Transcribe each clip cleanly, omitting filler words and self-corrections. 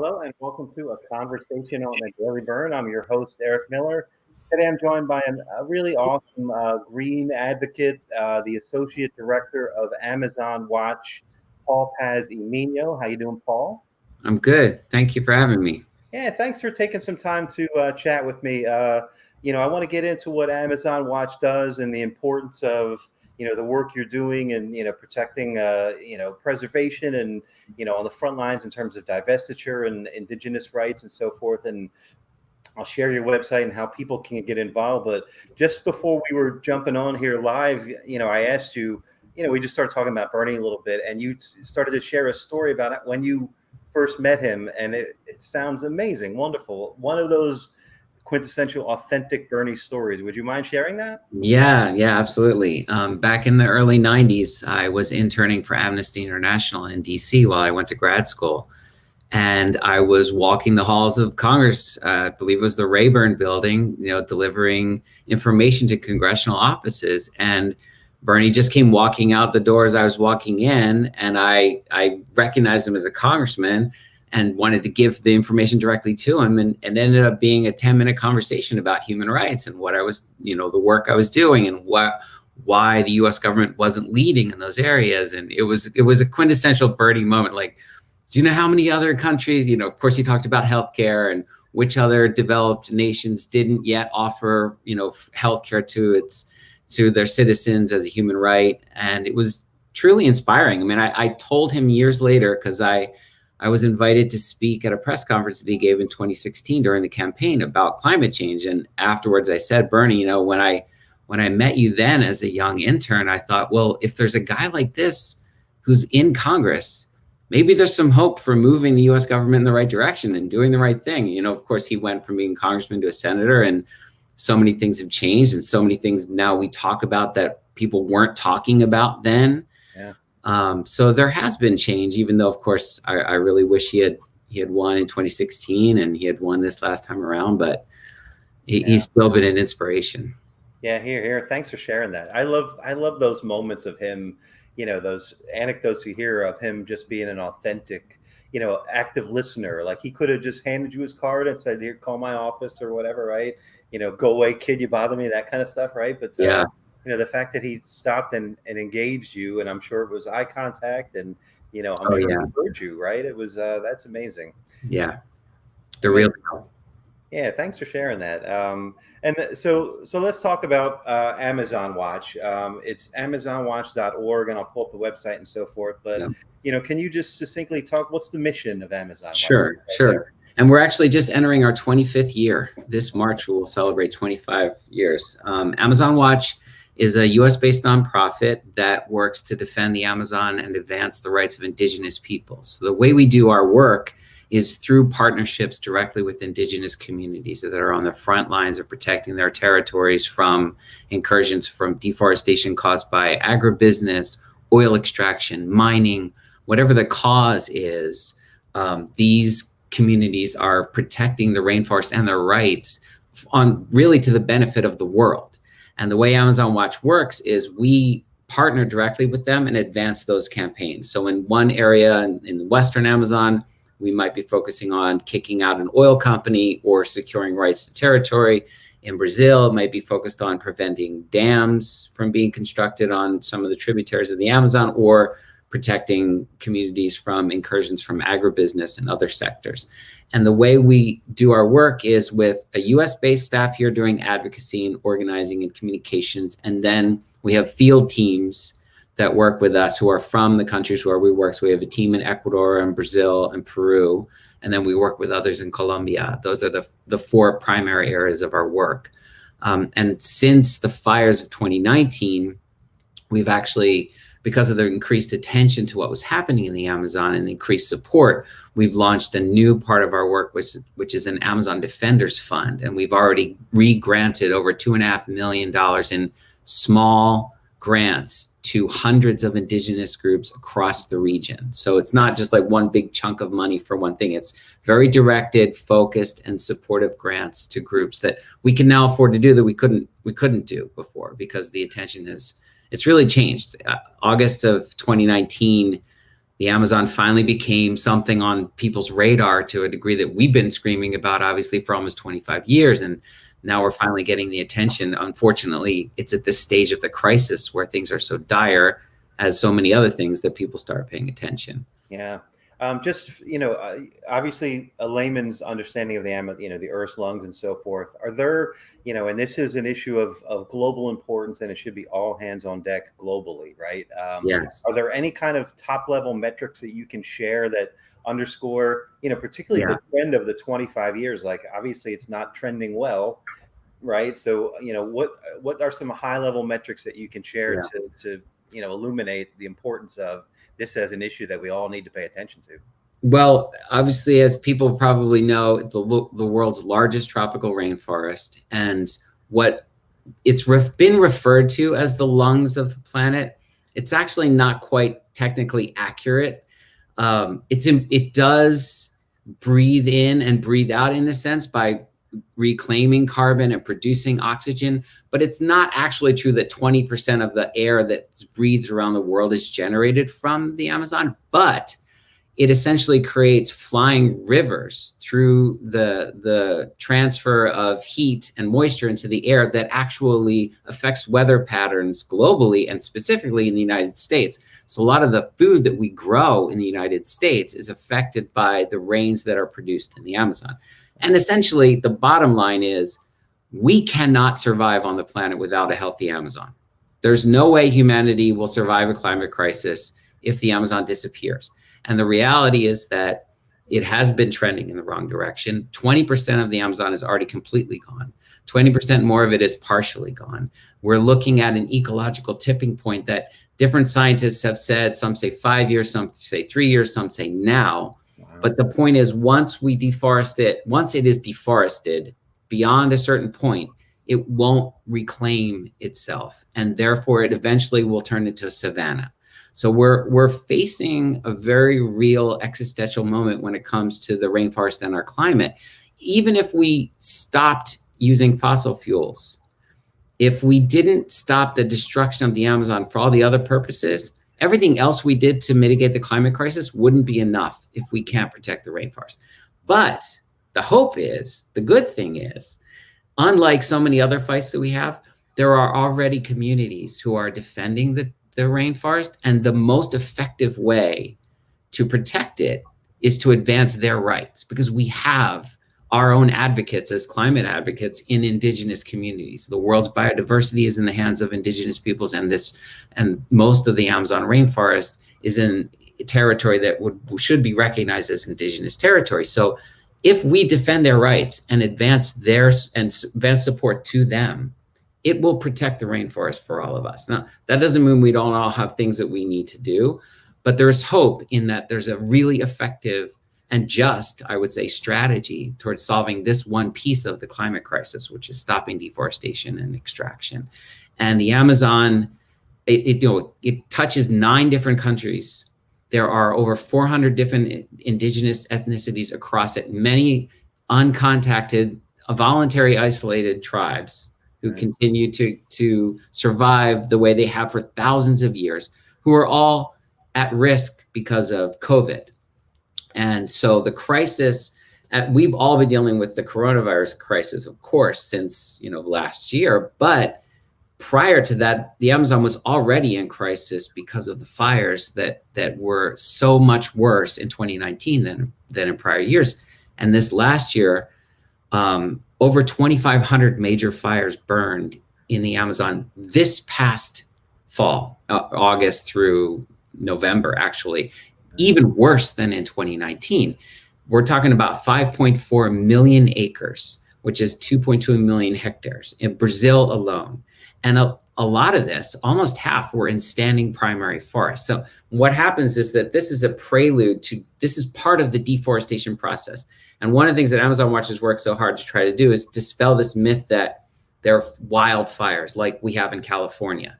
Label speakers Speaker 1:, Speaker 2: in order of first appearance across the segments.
Speaker 1: Hello and welcome to a conversation on the Daily Burn. I'm your host, Eric Miller. Today I'm joined by a really awesome green advocate, the Associate Director of Amazon Watch, Paul Paz y Mino. How you doing, Paul?
Speaker 2: I'm good. Thank you for having me.
Speaker 1: Yeah, thanks for taking some time to chat with me. I want to get into what Amazon Watch does and the importance of the work you're doing and protecting preservation and on the front lines in terms of divestiture and indigenous rights and so forth. And I'll share your website and how people can get involved. But just before we were jumping on here live, I asked you, we just started talking about Bernie a little bit, and you started to share a story about it when you first met him, and it sounds amazing, wonderful. One of those quintessential, authentic Bernie stories. Would you mind sharing that?
Speaker 2: Yeah, absolutely. Back in the early 90s, I was interning for Amnesty International in DC while I went to grad school. And I was walking the halls of Congress, I believe it was the Rayburn building, delivering information to congressional offices. And Bernie just came walking out the door as I was walking in, and I recognized him as a congressman and wanted to give the information directly to him, and it ended up being a 10-minute conversation about human rights and what I was, the work I was doing and why the US government wasn't leading in those areas. And it was a quintessential Bernie moment. Like, do you know how many other countries, of course he talked about healthcare and which other developed nations didn't yet offer, healthcare to their citizens as a human right. And it was truly inspiring. I mean, I told him years later, because I was invited to speak at a press conference that he gave in 2016 during the campaign about climate change. And afterwards I said, Bernie, when I met you then as a young intern, I thought, well, if there's a guy like this who's in Congress, maybe there's some hope for moving the US government in the right direction and doing the right thing. Of course, he went from being a congressman to a senator, and so many things have changed, and so many things now we talk about that people weren't talking about then.
Speaker 1: Yeah.
Speaker 2: So there has been change, even though, of course, I really wish he had won in 2016 and he had won this last time around, but he's still been an inspiration.
Speaker 1: Yeah, here. Thanks for sharing that. I love those moments of him, those anecdotes you hear of him just being an authentic, active listener. Like, he could have just handed you his card and said, here, call my office or whatever, right? Go away, kid, you bother me, that kind of stuff, right? But the fact that he stopped and engaged you, and I'm sure it was eye contact, and I'm sure he heard you, right? It was that's amazing.
Speaker 2: Yeah, the real deal.
Speaker 1: Yeah, thanks for sharing that. And so let's talk about Amazon Watch. It's amazonwatch.org, and I'll pull up the website and so forth. But can you just succinctly talk? What's the mission of Amazon Watch?
Speaker 2: Sure. And we're actually just entering our 25th year. This March, we will celebrate 25 years. Amazon Watch is a US-based nonprofit that works to defend the Amazon and advance the rights of indigenous peoples. So the way we do our work is through partnerships directly with indigenous communities that are on the front lines of protecting their territories from incursions from deforestation caused by agribusiness, oil extraction, mining, whatever the cause is. These communities are protecting the rainforest and their rights on really to the benefit of the world. And the way Amazon Watch works is we partner directly with them and advance those campaigns. So in one area in the Western Amazon, we might be focusing on kicking out an oil company or securing rights to territory. In Brazil, it might be focused on preventing dams from being constructed on some of the tributaries of the Amazon, or protecting communities from incursions from agribusiness and other sectors. And the way we do our work is with a US-based staff here doing advocacy and organizing and communications. And then we have field teams that work with us who are from the countries where we work. So we have a team in Ecuador and Brazil and Peru, and then we work with others in Colombia. Those are the four primary areas of our work. And since the fires of 2019, we've actually, because of the increased attention to what was happening in the Amazon and the increased support, we've launched a new part of our work, which is an Amazon Defenders Fund. And we've already re-granted over $2.5 million in small grants to hundreds of indigenous groups across the region. So it's not just like one big chunk of money for one thing. It's very directed, focused, and supportive grants to groups that we can now afford to do that we couldn't do before, because the attention it's really changed. August of 2019, The Amazon finally became something on people's radar to a degree that we've been screaming about, obviously, for almost 25 years. And now we're finally getting the attention. Unfortunately, it's at this stage of the crisis where things are so dire, as so many other things, that people start paying attention.
Speaker 1: Yeah. Just, obviously a layman's understanding of the Earth's lungs and so forth. Are there, and this is an issue of global importance, and it should be all hands on deck globally, right?
Speaker 2: Yes.
Speaker 1: Are there any kind of top level metrics that you can share that underscore, particularly the trend of the 25 years? Like, obviously it's not trending well, right? So, what are some high level metrics that you can share to illuminate the importance of this as an issue that we all need to pay attention to?
Speaker 2: Well, obviously, as people probably know, the world's largest tropical rainforest, and what it's been referred to as the lungs of the planet. It's actually not quite technically accurate. It does breathe in and breathe out, in a sense, by reclaiming carbon and producing oxygen, but it's not actually true that 20% of the air that's breathed around the world is generated from the Amazon. But it essentially creates flying rivers through the transfer of heat and moisture into the air that actually affects weather patterns globally, and specifically in the United States. So a lot of the food that we grow in the United States is affected by the rains that are produced in the Amazon. And essentially, the bottom line is we cannot survive on the planet without a healthy Amazon. There's no way humanity will survive a climate crisis if the Amazon disappears. And the reality is that it has been trending in the wrong direction. 20% of the Amazon is already completely gone. 20% more of it is partially gone. We're looking at an ecological tipping point that different scientists have said. Some say 5 years, some say 3 years, some say now. Wow. But the point is, once we deforest it, once it is deforested beyond a certain point, it won't reclaim itself. And therefore, it eventually will turn into a savanna. So we're facing a very real existential moment when it comes to the rainforest and our climate. Even if we stopped using fossil fuels, if we didn't stop the destruction of the Amazon for all the other purposes, everything else we did to mitigate the climate crisis wouldn't be enough if we can't protect the rainforest. But the hope is, the good thing is, unlike so many other fights that we have, there are already communities who are defending the rainforest, and the most effective way to protect it is to advance their rights, because we have our own advocates as climate advocates in indigenous communities. The world's biodiversity is in the hands of indigenous peoples, and most of the Amazon rainforest is in territory that should be recognized as indigenous territory. So if we defend their rights and advance support to them, it will protect the rainforest for all of us. Now, that doesn't mean we don't all have things that we need to do, but there's hope in that there's a really effective and just, I would say, strategy towards solving this one piece of the climate crisis, which is stopping deforestation and extraction. And the Amazon, it touches 9 different countries. There are over 400 different indigenous ethnicities across it, many uncontacted, voluntary isolated tribes who continue to survive the way they have for thousands of years, who are all at risk because of COVID. And so the crisis, we've all been dealing with the coronavirus crisis, of course, since last year. But prior to that, the Amazon was already in crisis because of the fires that were so much worse in 2019 than in prior years. And this last year, over 2,500 major fires burned in the Amazon this past fall, August through November, actually, even worse than in 2019. We're talking about 5.4 million acres, which is 2.2 million hectares in Brazil alone. And a lot of this, almost half, were in standing primary forests. So what happens is that this is a prelude to, this is part of the deforestation process. And one of the things that Amazon Watchers work so hard to try to do is dispel this myth that there are wildfires like we have in California.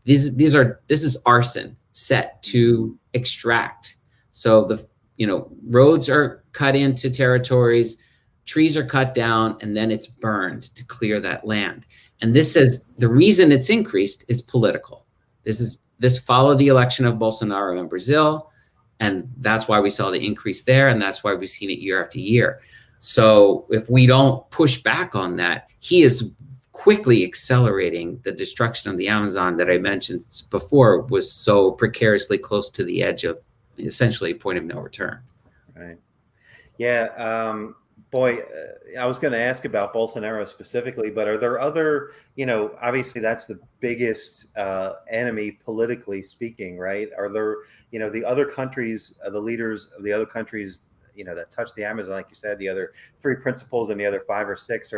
Speaker 2: This is arson set to extract. So the roads are cut into territories, trees are cut down, and then it's burned to clear that land. And this says the reason it's increased is political. This followed the election of Bolsonaro in Brazil. And that's why we saw the increase there. And that's why we've seen it year after year. So if we don't push back on that, he is quickly accelerating the destruction of the Amazon that I mentioned before was so precariously close to the edge of essentially a point of no return.
Speaker 1: Right. Yeah. Boy, I was going to ask about Bolsonaro specifically, but are there other, obviously that's the biggest enemy politically speaking, right? Are there, the other countries, the leaders of the other countries, that touch the Amazon, like you said, the other three principles and the other 5 or 6,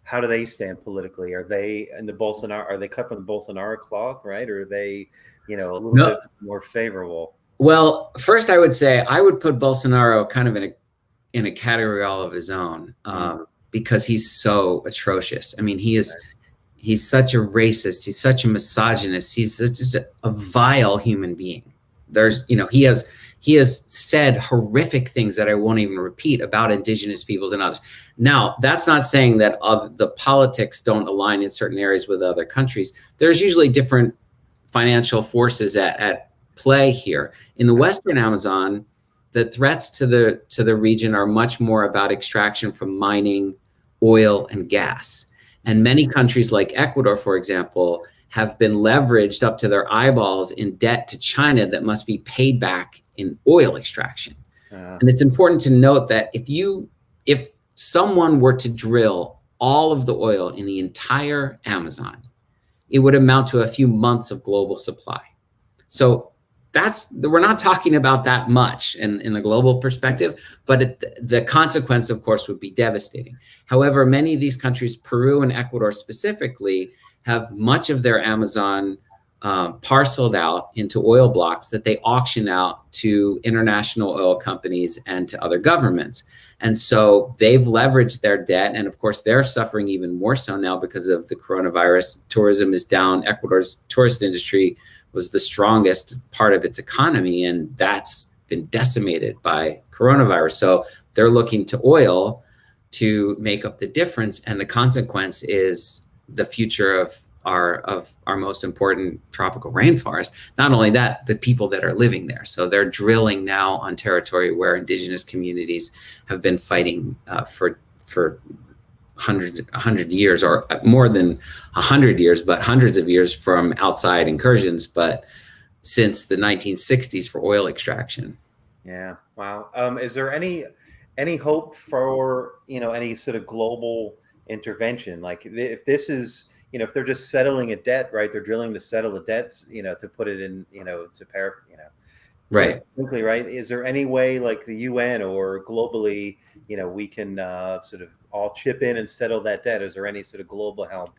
Speaker 1: how do they stand politically? Are they are they cut from the Bolsonaro cloth, right? Or are they, a little bit more favorable?
Speaker 2: Well, first I would say I would put Bolsonaro kind of in a category all of his own, because he's so atrocious. I mean, he's such a racist. He's such a misogynist. He's just a vile human being. He has said horrific things that I won't even repeat about indigenous peoples and others. Now, that's not saying that the politics don't align in certain areas with other countries. There's usually different financial forces at play here. In the Western Amazon, the threats to the region are much more about extraction from mining, oil, and gas. And many countries like Ecuador, for example, have been leveraged up to their eyeballs in debt to China that must be paid back in oil extraction. And it's important to note that if someone were to drill all of the oil in the entire Amazon, it would amount to a few months of global supply. So we're not talking about that much in the global perspective, but the consequence, of course, would be devastating. However, many of these countries, Peru and Ecuador specifically, have much of their Amazon parceled out into oil blocks that they auction out to international oil companies and to other governments. And so they've leveraged their debt. And of course, they're suffering even more so now because of the coronavirus. Tourism is down. Ecuador's tourist industry was the strongest part of its economy, and that's been decimated by coronavirus. So they're looking to oil to make up the difference. And the consequence is the future of our most important tropical rainforest. Not only that, the people that are living there. So they're drilling now on territory where indigenous communities have been fighting for 100 years, or more than 100 years, but hundreds of years from outside incursions, but since the 1960s for oil extraction.
Speaker 1: Yeah. Wow. Is there any hope for, any sort of global intervention? Like if this is, if they're just settling a debt, right? They're drilling to settle a debt, to put it in, to
Speaker 2: right.
Speaker 1: Simply, right. Is there any way like the UN or globally, we can sort of all chip in and settle that debt? Is there any sort of global help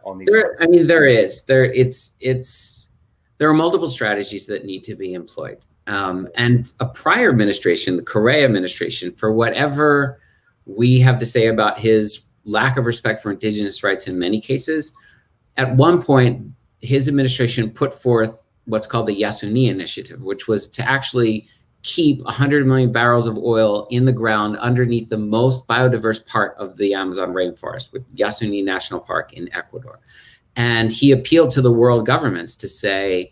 Speaker 1: on these?
Speaker 2: There is. There are multiple strategies that need to be employed. And a prior administration, the Correa administration, for whatever we have to say about his lack of respect for indigenous rights in many cases, at one point, his administration put forth what's called the Yasuni Initiative, which was to actually keep 100 million barrels of oil in the ground underneath the most biodiverse part of the Amazon rainforest, with Yasuni National Park in Ecuador. And he appealed to the world governments to say,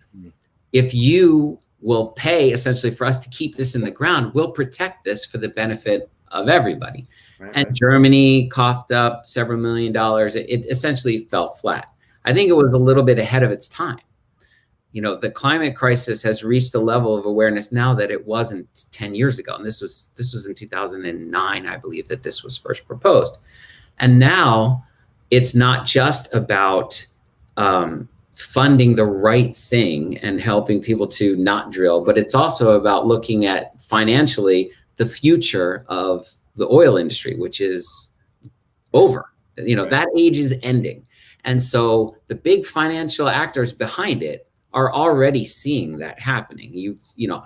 Speaker 2: if you will pay essentially for us to keep this in the ground, we'll protect this for the benefit of everybody. Right. And Germany coughed up several $1 million. It essentially fell flat. I think it was a little bit ahead of its time. The climate crisis has reached a level of awareness now that it wasn't 10 years ago. And this was in 2009, I believe, that this was first proposed. And now it's not just about funding the right thing and helping people to not drill, but it's also about looking at financially the future of the oil industry, which is over. That age is ending. And so the big financial actors behind it are already seeing that happening.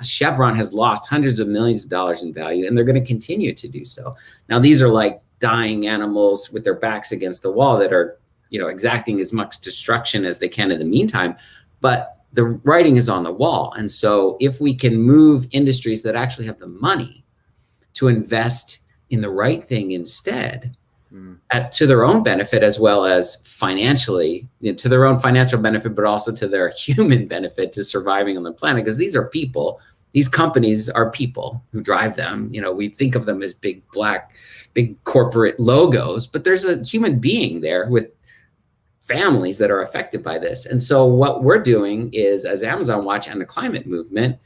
Speaker 2: Chevron has lost hundreds of millions of dollars in value, and they're going to continue to do so. Now, these are like dying animals with their backs against the wall that are, exacting as much destruction as they can in the meantime, but the writing is on the wall. And so if we can move industries that actually have the money to invest in the right thing instead, to their own benefit, as well as financially, to their own financial benefit, but also to their human benefit to surviving on the planet, because these are people these companies are people who drive them. We think of them as big corporate logos, but there's a human being there with families that are affected by this. And so what we're doing is, as Amazon Watch and the climate movement,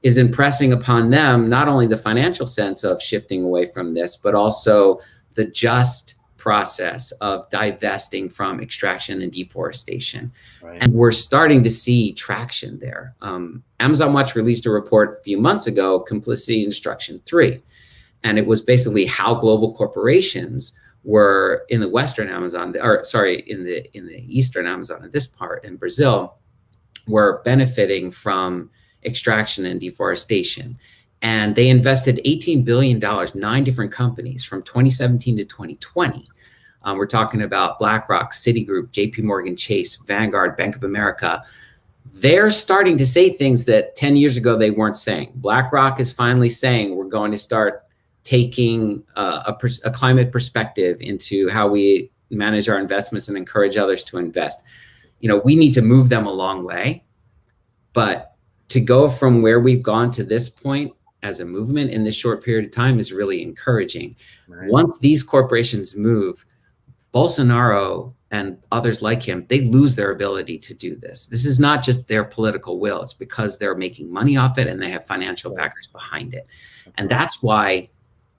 Speaker 2: is impressing upon them not only the financial sense of shifting away from this, but also the just process of divesting from extraction and deforestation. Right. And we're starting to see traction there. Amazon Watch released a report a few months ago, Complicity in Destruction 3. And it was basically how global corporations were in the Western Amazon, in the Eastern Amazon, in this part in Brazil, were benefiting from extraction and deforestation. And they invested $18 billion, 9 different companies from 2017 to 2020. We're talking about BlackRock, Citigroup, JP Morgan Chase, Vanguard, Bank of America. They're starting to say things that 10 years ago they weren't saying. BlackRock is finally saying we're going to start taking a climate perspective into how we manage our investments and encourage others to invest. We need to move them a long way, but to go from where we've gone to this point as a movement in this short period of time is really encouraging. Right. Once these corporations move, Bolsonaro and others like him, they lose their ability to do this. This is not just their political will. It's because they're making money off it and they have financial backers behind it. And that's why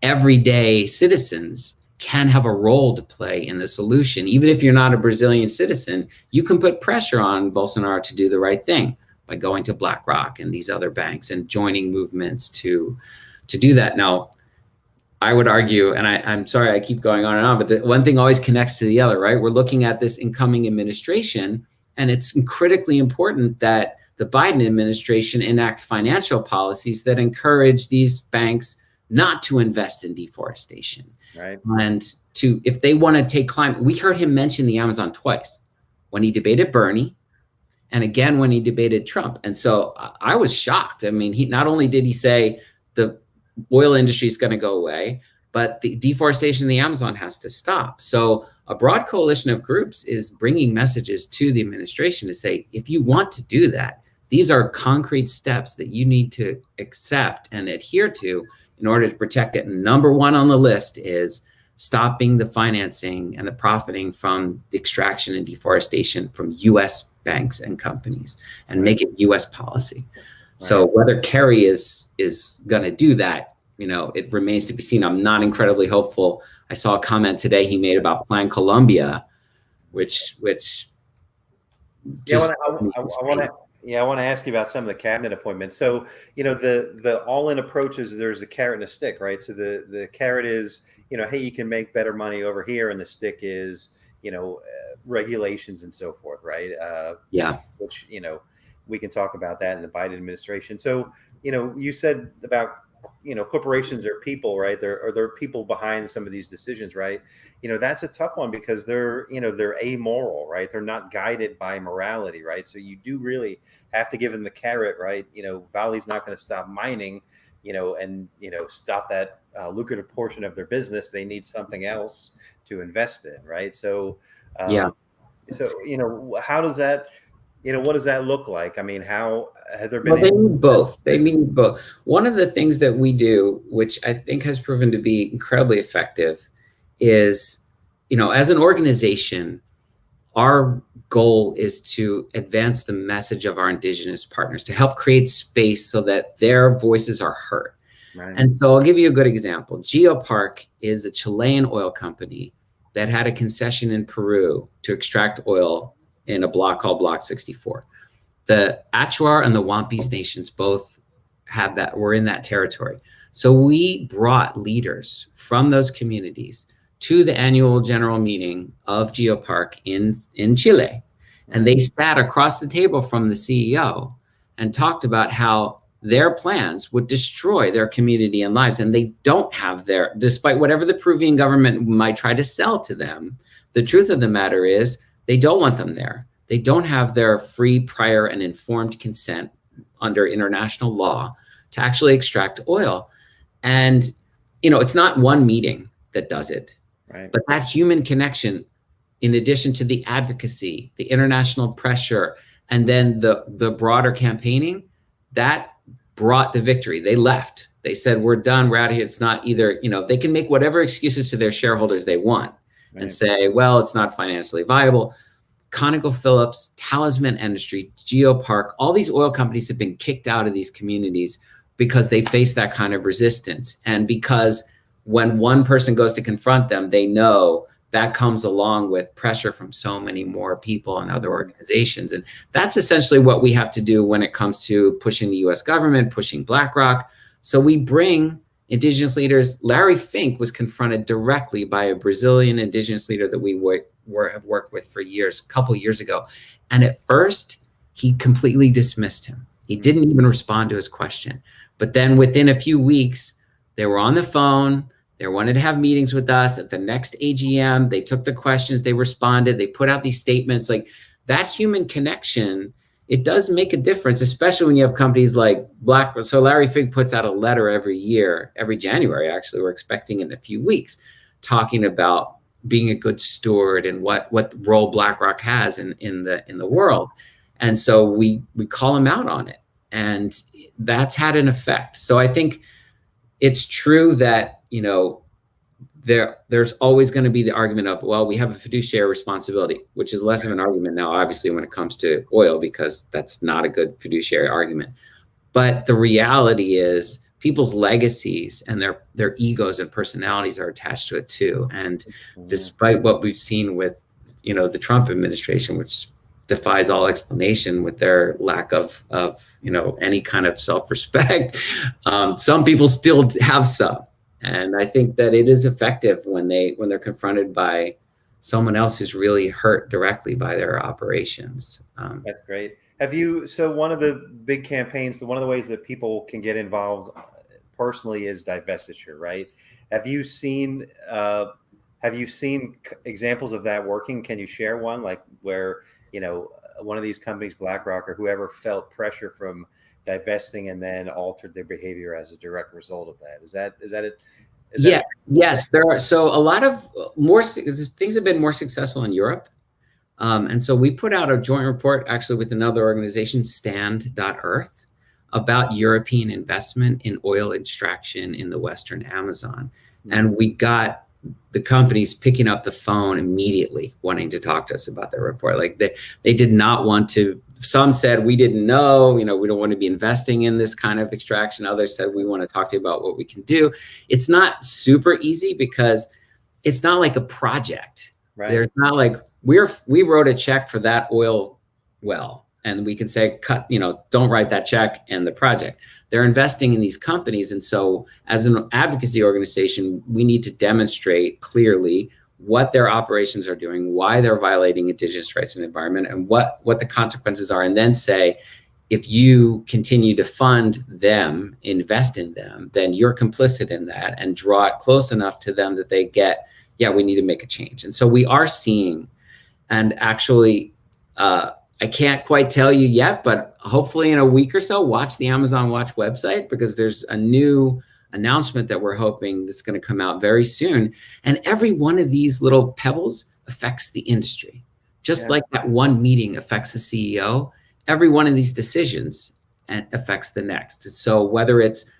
Speaker 2: everyday citizens can have a role to play in the solution. Even if you're not a Brazilian citizen, you can put pressure on Bolsonaro to do the right thing by going to BlackRock and these other banks and joining movements to do that. Now, I would argue, and I'm sorry I keep going on and on, but the one thing always connects to the other, right? We're looking at this incoming administration, and it's critically important that the Biden administration enact financial policies that encourage these banks not to invest in deforestation. Right. And if they want to take climate, we heard him mention the Amazon twice, when he debated Bernie and again when he debated Trump. And so I was shocked. I mean, he not only did he say the oil industry is going to go away, but the deforestation in the Amazon has to stop. So a broad coalition of groups is bringing messages to the administration to say, if you want to do that, these are concrete steps that you need to accept and adhere to in order to protect it. And number one on the list is stopping the financing and the profiting from the extraction and deforestation from U.S. banks and companies, and make it U.S. policy. Right. So whether Kerry is going to do that, it remains to be seen. I'm not incredibly hopeful. I saw a comment today he made about Plan Colombia, which just
Speaker 1: I want to ask you about some of the cabinet appointments. So, the all-in approach is there's a carrot and a stick, right? So the carrot is, hey, you can make better money over here, and the stick is, regulations and so forth, right? Which, we can talk about that in the Biden administration. So, you said about, corporations are people, right? They're people behind some of these decisions, right? That's a tough one because they're amoral, right? They're not guided by morality, right? So you do really have to give them the carrot, right? Vale's not going to stop mining, and, stop that lucrative portion of their business. They need something else to invest in, right? So, so, how does that, what does that look like? I mean, how have there been?
Speaker 2: Well, they need both. They need both. One of the things that we do, which I think has proven to be incredibly effective, is, as an organization, our goal is to advance the message of our indigenous partners, to help create space so that their voices are heard. Right. And so I'll give you a good example. GeoPark is a Chilean oil company that had a concession in Peru to extract oil in a block called Block 64. The Achuar and the Wampis nations both were in that territory. So we brought leaders from those communities to the annual general meeting of GeoPark in Chile. And they sat across the table from the CEO and talked about how their plans would destroy their community and lives. And they don't have despite whatever the Peruvian government might try to sell to them, the truth of the matter is they don't want them there. They don't have their free, prior, and informed consent under international law to actually extract oil. And, it's not one meeting that does it, right? But that human connection, in addition to the advocacy, the international pressure, and then the broader campaigning, that brought the victory. They left. They said, we're done. We're out of here. It's not either, they can make whatever excuses to their shareholders they want and say, well, it's not financially viable. ConocoPhillips, Talisman Industry, GeoPark, all these oil companies have been kicked out of these communities because they face that kind of resistance. And because when one person goes to confront them, they know that comes along with pressure from so many more people and other organizations. And that's essentially what we have to do when it comes to pushing the US government, pushing BlackRock. So we bring indigenous leaders. Larry Fink was confronted directly by a Brazilian indigenous leader that we have worked with for years, a couple years ago. And at first, he completely dismissed him. He didn't even respond to his question. But then within a few weeks, they were on the phone. They wanted to have meetings with us at the next AGM. They took the questions, they responded, they put out these statements. Like, that human connection, it does make a difference, especially when you have companies like BlackRock. So Larry Fink puts out a letter every year, every January, actually, we're expecting in a few weeks, talking about being a good steward and what role BlackRock has in the world. And so we call him out on it. And that's had an effect. So I think it's true that, there's always going to be the argument of, well, we have a fiduciary responsibility, which is less of an argument now, obviously, when it comes to oil, because that's not a good fiduciary argument. But the reality is people's legacies and their egos and personalities are attached to it too. And despite what we've seen with, the Trump administration, which defies all explanation with their lack of any kind of self-respect, some people still have some. And I think that it is effective when they're confronted by someone else who's really hurt directly by their operations.
Speaker 1: That's great. So one of the big campaigns, one of the ways that people can get involved personally is divestiture, right? Have you seen examples of that working? Can you share one, like where, one of these companies, BlackRock or whoever, felt pressure from divesting and then altered their behavior as a direct result of that? Is that it?
Speaker 2: Yes, there are. So a lot of things have been more successful in Europe. And so we put out a joint report actually with another organization, Stand.Earth, about European investment in oil extraction in the Western Amazon. And we got the companies picking up the phone immediately wanting to talk to us about their report. Like they did not want to. Some said, we didn't know, we don't want to be investing in this kind of extraction. Others said, we want to talk to you about what we can do. It's not super easy because it's not like a project. Right. There's not like we wrote a check for that oil well, and we can say, don't write that check and the project. They're investing in these companies. And so as an advocacy organization, we need to demonstrate clearly what their operations are doing, why they're violating indigenous rights and environment, and what the consequences are. And then say, if you continue to fund them, invest in them, then you're complicit in that, and draw it close enough to them that they get, we need to make a change. And so we are seeing, and actually, I can't quite tell you yet, but hopefully in a week or so, watch the Amazon Watch website, because there's a new announcement that we're hoping that's going to come out very soon. And every one of these little pebbles affects the industry. Just like that one meeting affects the CEO, every one of these decisions affects the next. So whether it's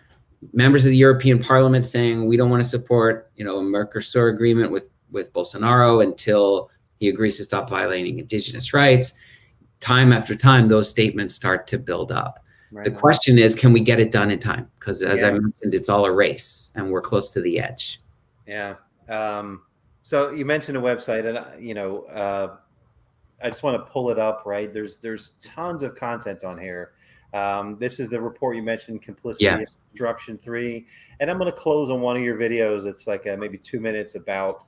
Speaker 2: members of the European Parliament saying, we don't want to support, a Mercosur agreement with Bolsonaro until he agrees to stop violating indigenous rights, time after time, those statements start to build up. Right. The question is, can we get it done in time? Because as I mentioned, it's all a race and we're close to the edge.
Speaker 1: Yeah. So you mentioned a website, and I just want to pull it up, right? There's tons of content on here. This is the report you mentioned, Complicity and Destruction 3. And I'm going to close on one of your videos. It's like maybe 2 minutes about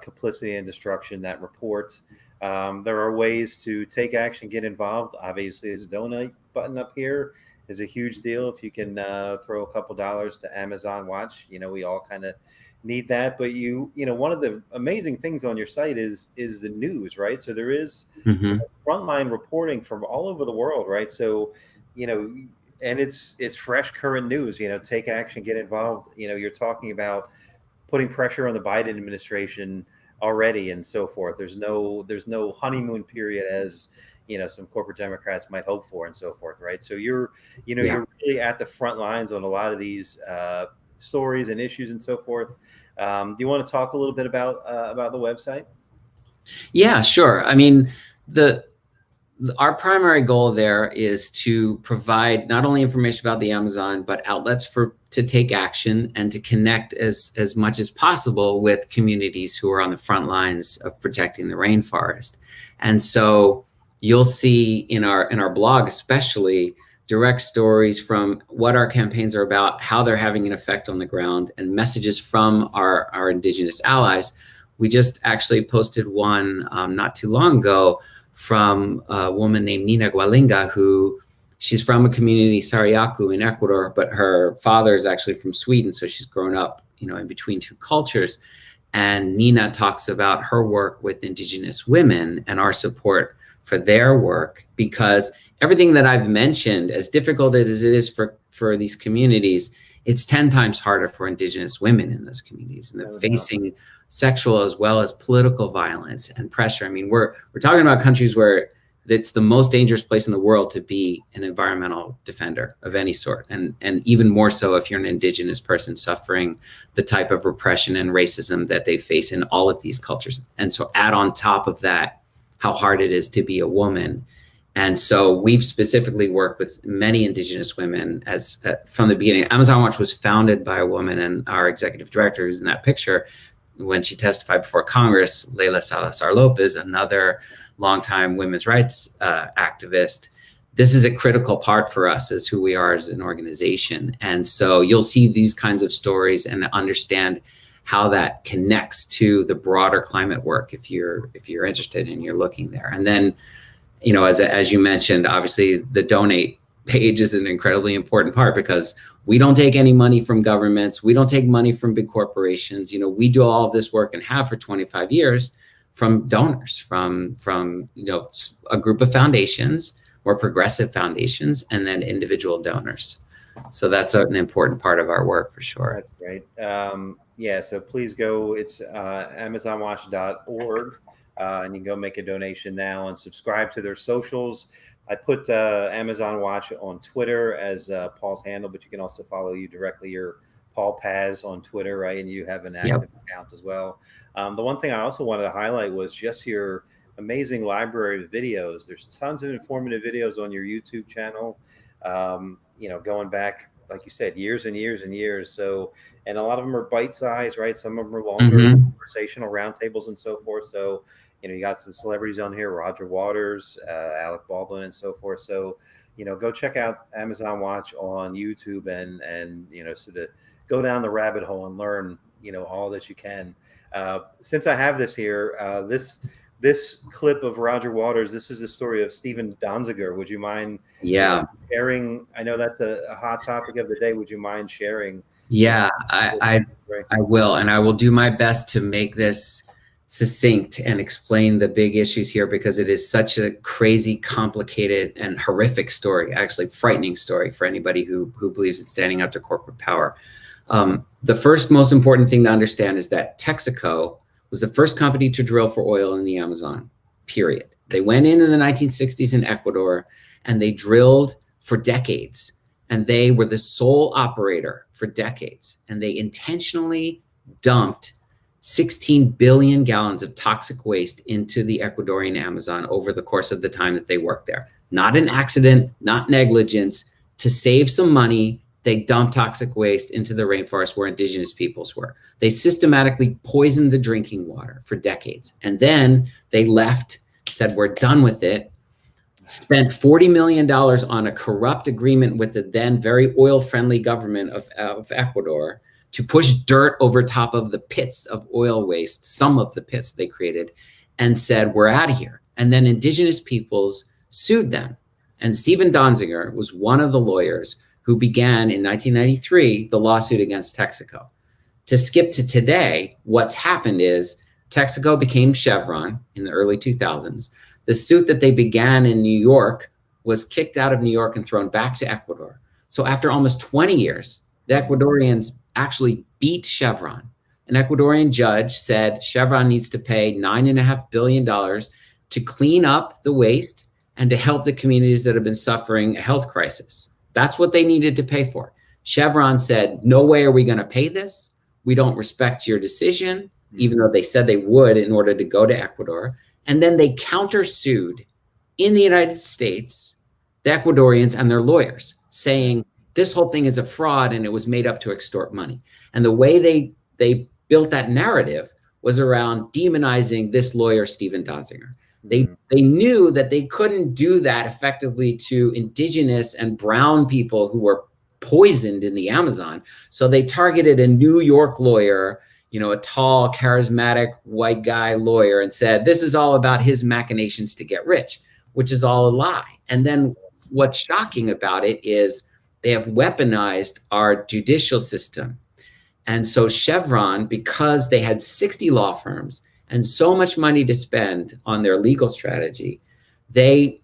Speaker 1: complicity and destruction, that report. There are ways to take action, get involved. Obviously, there's a donate button up here is a huge deal. If you can throw a couple dollars to Amazon Watch, we all kind of need that. But one of the amazing things on your site is the news, right? So there is frontline reporting from all over the world, right? So, and it's fresh, current news. Take action, get involved. You're talking about putting pressure on the Biden administration already and so forth. There's no honeymoon period, as some corporate Democrats might hope for, and so forth, right? So you're
Speaker 2: Yeah.
Speaker 1: you're really at the front lines on a lot of these stories and issues and so forth. Do you want to talk a little bit about the website?
Speaker 2: Yeah, sure. I mean, our primary goal there is to provide not only information about the Amazon, but outlets to take action and to connect as much as possible with communities who are on the front lines of protecting the rainforest. And so you'll see in our blog, especially, direct stories from what our campaigns are about, how they're having an effect on the ground, and messages from our Indigenous allies. We just actually posted one not too long ago from a woman named Nina Gualinga, she's from a community, Sariaku, in Ecuador, but her father is actually from Sweden. So she's grown up, in between two cultures. And Nina talks about her work with Indigenous women and our support for their work, because everything that I've mentioned, as difficult as it is for these communities, it's 10 times harder for Indigenous women in those communities, and they're facing sexual as well as political violence and pressure. I mean, we're talking about countries where it's the most dangerous place in the world to be an environmental defender of any sort, and even more so if you're an Indigenous person suffering the type of repression and racism that they face in all of these cultures. And so add on top of that how hard it is to be a woman. And so we've specifically worked with many Indigenous women from the beginning. Amazon Watch was founded by a woman, and our executive director, who's in that picture, when she testified before Congress, Leila Salazar Lopez, another longtime women's rights activist. This is a critical part for us as who we are as an organization. And so you'll see these kinds of stories and understand how that connects to the broader climate work if you're interested and you're looking there. And then, as you mentioned, obviously the donate page is an incredibly important part, because we don't take any money from governments. We don't take money from big corporations. We do all of this work and have for 25 years from donors, from a group of foundations, more progressive foundations, and then individual donors. So that's an important part of our work for sure.
Speaker 1: That's great. Yeah, so please go. It's amazonwatch.org, and you can go make a donation now and subscribe to their socials. I put Amazon Watch on Twitter as Paul's handle, but you can also follow you directly. You're Paul Paz on Twitter, right? And you have an active account as well. The one thing I also wanted to highlight was just your amazing library of videos. There's tons of informative videos on your YouTube channel, going back, like you said, years and years and years. So, and a lot of them are bite-sized, right? Some of them are longer, conversational roundtables and so forth. So, you got some celebrities on here, Roger Waters, Alec Baldwin, and so forth. So, go check out Amazon Watch on YouTube and sort of go down the rabbit hole and learn, all that you can. Since I have this here, this clip of Roger Waters, this is the story of Stephen Donziger. Would you mind sharing? I know that's a hot topic of the day. Would you mind sharing?
Speaker 2: Yeah, I will. And I will do my best to make this succinct and explain the big issues here, because it is such a crazy, complicated, and horrific story, actually frightening story for anybody who believes in standing up to corporate power. The first most important thing to understand is that Texaco was the first company to drill for oil in the Amazon, period. They went in the 1960s in Ecuador, and they drilled for decades, and they were the sole operator for decades, and they intentionally dumped 16 billion gallons of toxic waste into the Ecuadorian Amazon over the course of the time that they worked there. Not an accident, not negligence. To save some money, they dumped toxic waste into the rainforest where Indigenous peoples were. They systematically poisoned the drinking water for decades. And then they left, said, we're done with it, spent $40 million on a corrupt agreement with the then very oil-friendly government of Ecuador to push dirt over top of the pits of oil waste, some of the pits they created, and said, we're out of here. And then Indigenous peoples sued them. And Stephen Donziger was one of the lawyers who began in 1993 the lawsuit against Texaco. To skip to today, what's happened is Texaco became Chevron in the early 2000s. The suit that they began in New York was kicked out of New York and thrown back to Ecuador. So after almost 20 years, the Ecuadorians actually beat Chevron. An Ecuadorian judge said Chevron needs to pay $9.5 billion to clean up the waste and to help the communities that have been suffering a health crisis. That's what they needed to pay for. Chevron said, no way are we going to pay this. We don't respect your decision, even though they said they would in order to go to Ecuador. And then they countersued in the United States, the Ecuadorians and their lawyers, saying this whole thing is a fraud and it was made up to extort money. And the way they built that narrative was around demonizing this lawyer, Stephen Donziger. They knew that they couldn't do that effectively to indigenous and brown people who were poisoned in the Amazon. So they targeted a New York lawyer, a tall, charismatic white guy lawyer, and said, this is all about his machinations to get rich, which is all a lie. And then what's shocking about it is they have weaponized our judicial system. And so Chevron, because they had 60 law firms and so much money to spend on their legal strategy, they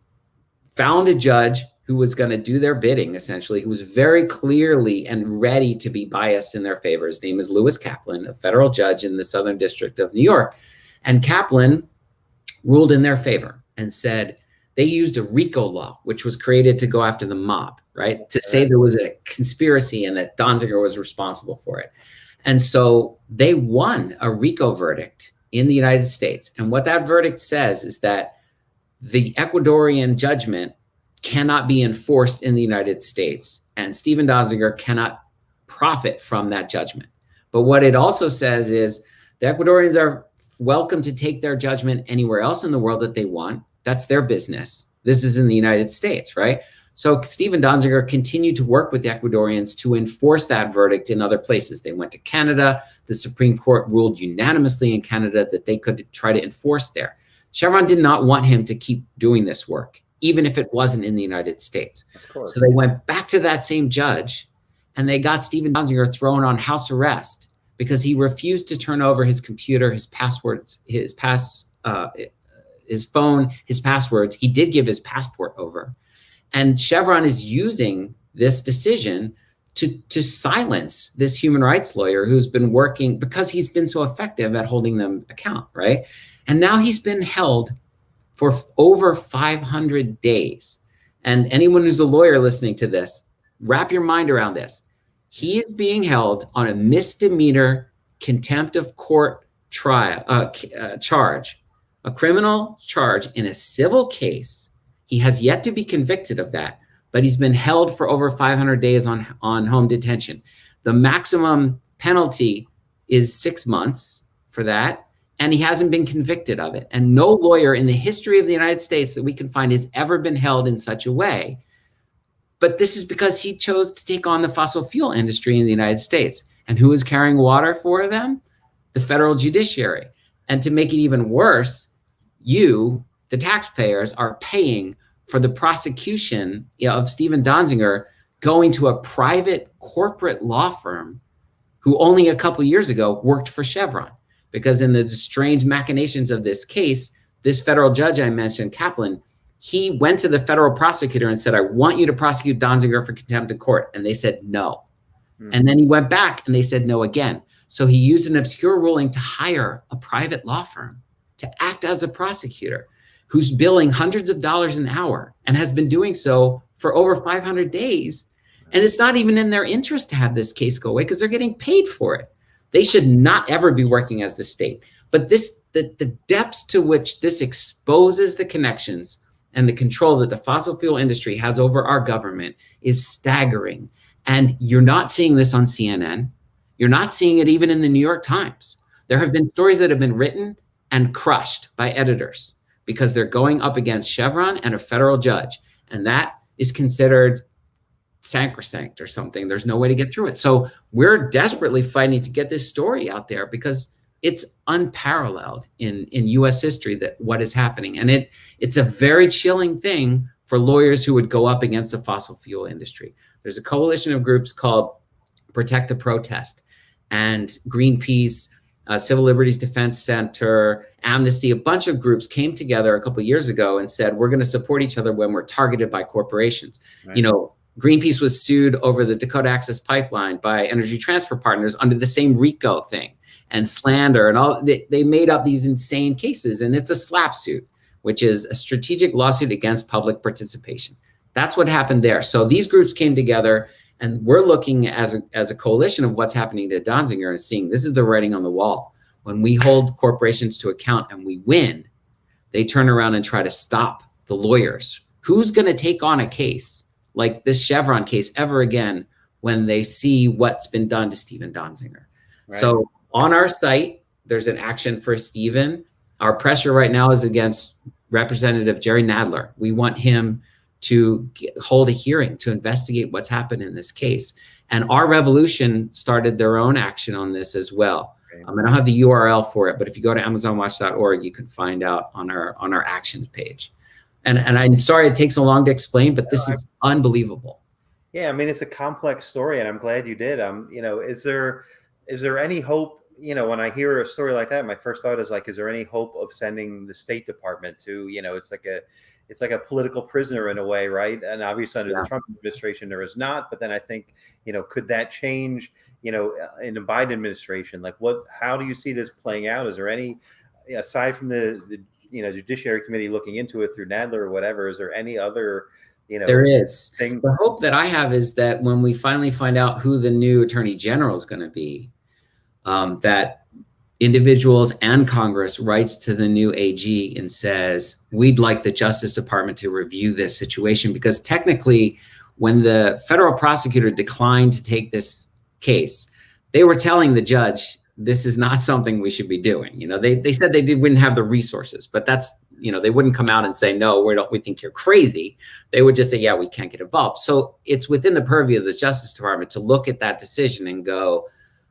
Speaker 2: found a judge who was going to do their bidding, essentially, who was very clearly and ready to be biased in their favor. His name is Lewis Kaplan, a federal judge in the Southern District of New York. And Kaplan ruled in their favor and said they used a RICO law, which was created to go after the mob, right? To say there was a conspiracy and that Donziger was responsible for it. And so they won a RICO verdict in the United States. And what that verdict says is that the Ecuadorian judgment cannot be enforced in the United States, and Stephen Donziger cannot profit from that judgment. But what it also says is the Ecuadorians are welcome to take their judgment anywhere else in the world that they want. That's their business. This is in the United States, right? So Stephen Donziger continued to work with the Ecuadorians to enforce that verdict in other places. They went to Canada. The Supreme Court ruled unanimously in Canada that they could try to enforce there. Chevron did not want him to keep doing this work, even if it wasn't in the United States. So they went back to that same judge and they got Stephen Donziger thrown on house arrest because he refused to turn over his computer, his passwords, his phone, his passwords. He did give his passport over. And Chevron is using this decision to silence this human rights lawyer who's been working because he's been so effective at holding them account, right? And now he's been held for over 500 days. And anyone who's a lawyer listening to this, wrap your mind around this. He is being held on a misdemeanor contempt of court charge, a criminal charge in a civil case. He has yet to be convicted of that, but he's been held for over 500 days on home detention. The maximum penalty is 6 months for that. And he hasn't been convicted of it. And no lawyer in the history of the United States that we can find has ever been held in such a way. But this is because he chose to take on the fossil fuel industry in the United States. And who is carrying water for them? The federal judiciary. And to make it even worse, you, the taxpayers, are paying for the prosecution of Stephen Donziger going to a private corporate law firm who only a couple of years ago worked for Chevron. Because in the strange machinations of this case, this federal judge I mentioned, Kaplan, he went to the federal prosecutor and said, I want you to prosecute Donziger for contempt of court. And they said no. And then he went back and they said no again. So he used an obscure ruling to hire a private law firm to act as a prosecutor who's billing hundreds of dollars an hour and has been doing so for over 500 days. And it's not even in their interest to have this case go away because they're getting paid for it. They should not ever be working as the state. But the depths to which this exposes the connections and the control that the fossil fuel industry has over our government is staggering. And you're not seeing this on CNN. You're not seeing it even in the New York Times. There have been stories that have been written and crushed by editors because they're going up against Chevron and a federal judge. And that is considered sacrosanct or something. There's no way to get through it. So we're desperately fighting to get this story out there because it's unparalleled in US history that what is happening. And it's a very chilling thing for lawyers who would go up against the fossil fuel industry. There's a coalition of groups called Protect the Protest and Greenpeace, Civil Liberties Defense Center, Amnesty, a bunch of groups came together a couple of years ago and said, we're going to support each other when we're targeted by corporations. Right. Greenpeace was sued over the Dakota Access Pipeline by Energy Transfer Partners under the same RICO thing and slander and all. They made up these insane cases, and it's a slap suit, which is a strategic lawsuit against public participation. That's what happened there. So these groups came together, and we're looking as a coalition of what's happening to Donziger and seeing this is the writing on the wall. When we hold corporations to account and we win, they turn around and try to stop the lawyers. Who's going to take on a case like this Chevron case ever again when they see what's been done to Stephen Donziger? Right. So on our site, there's an action for Stephen. Our pressure right now is against Representative Jerry Nadler. We want him to hold a hearing to investigate what's happened in this case. And Our Revolution started their own action on this as well. I don't have the URL for it, but if you go to AmazonWatch.org, you can find out on our actions page. And I'm sorry it takes so long to explain, but this is unbelievable.
Speaker 1: Yeah, I mean, it's a complex story, and I'm glad you did. You know, is there any hope? You know, when I hear a story like that, my first thought is like, is there any hope of sending the State Department to, you know, it's like a political prisoner in a way, right? And obviously under the Trump administration, there is not. But then I think, you know, could that change, you know, in the Biden administration? Like, how do you see this playing out? Is there any, aside from the you know, Judiciary Committee looking into it through Nadler or whatever, is there any other, you know,
Speaker 2: there is
Speaker 1: thing?
Speaker 2: The hope that I have is that when we finally find out who the new Attorney General is going to be, that individuals and Congress writes to the new AG and says, we'd like the Justice Department to review this situation, because technically when the federal prosecutor declined to take this case, they were telling the judge, this is not something we should be doing. You know, they said they wouldn't have the resources, but that's, you know, they wouldn't come out and say, no, we think you're crazy. They would just say, yeah, we can't get involved. So it's within the purview of the Justice Department to look at that decision and go,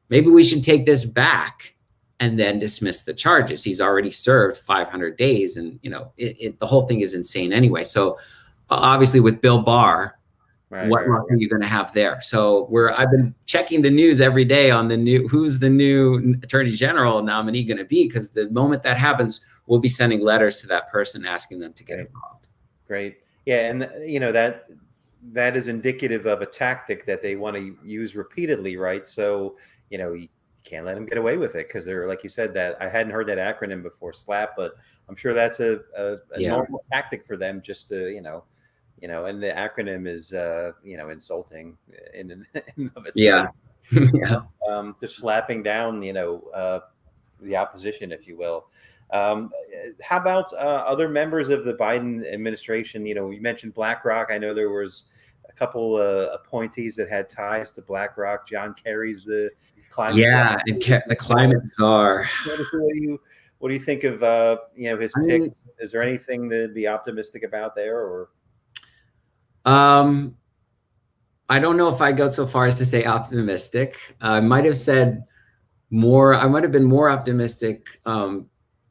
Speaker 2: maybe we should take this back and then dismiss the charges. He's already served 500 days, and, you know, the whole thing is insane anyway. So obviously with Bill Barr, what luck are you going to have there? So I've been checking the news every day on who's the new Attorney General nominee going to be, because the moment that happens, we'll be sending letters to that person asking them to get involved.
Speaker 1: Great. Yeah. And you know, that is indicative of a tactic that they want to use repeatedly, right? So, you know, you can't let them get away with it, because they're, like you said, that I hadn't heard that acronym before, SLAP, but I'm sure that's a normal tactic for them, just to, you know, and the acronym is, you know, insulting in of itself. Yeah. Just slapping down, you know, the opposition, if you will. How about other members of the Biden administration? You know, you mentioned BlackRock. I know there was a couple appointees that had ties to BlackRock. John Kerry's the climate czar.
Speaker 2: The climate czar.
Speaker 1: What do you think of you know, his pick? Is there anything to be optimistic about there, or?
Speaker 2: I don't know if I go so far as to say optimistic. I might have said more. I might have been more optimistic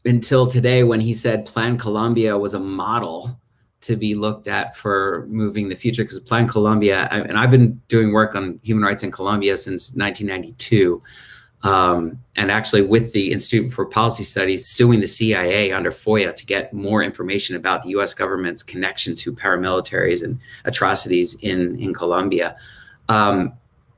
Speaker 2: until today, when he said Plan Colombia was a model to be looked at for moving the future. Because Plan Colombia, and I've been doing work on human rights in Colombia since 1992. And actually with the Institute for Policy Studies suing the CIA under FOIA to get more information about the US government's connection to paramilitaries and atrocities in Colombia.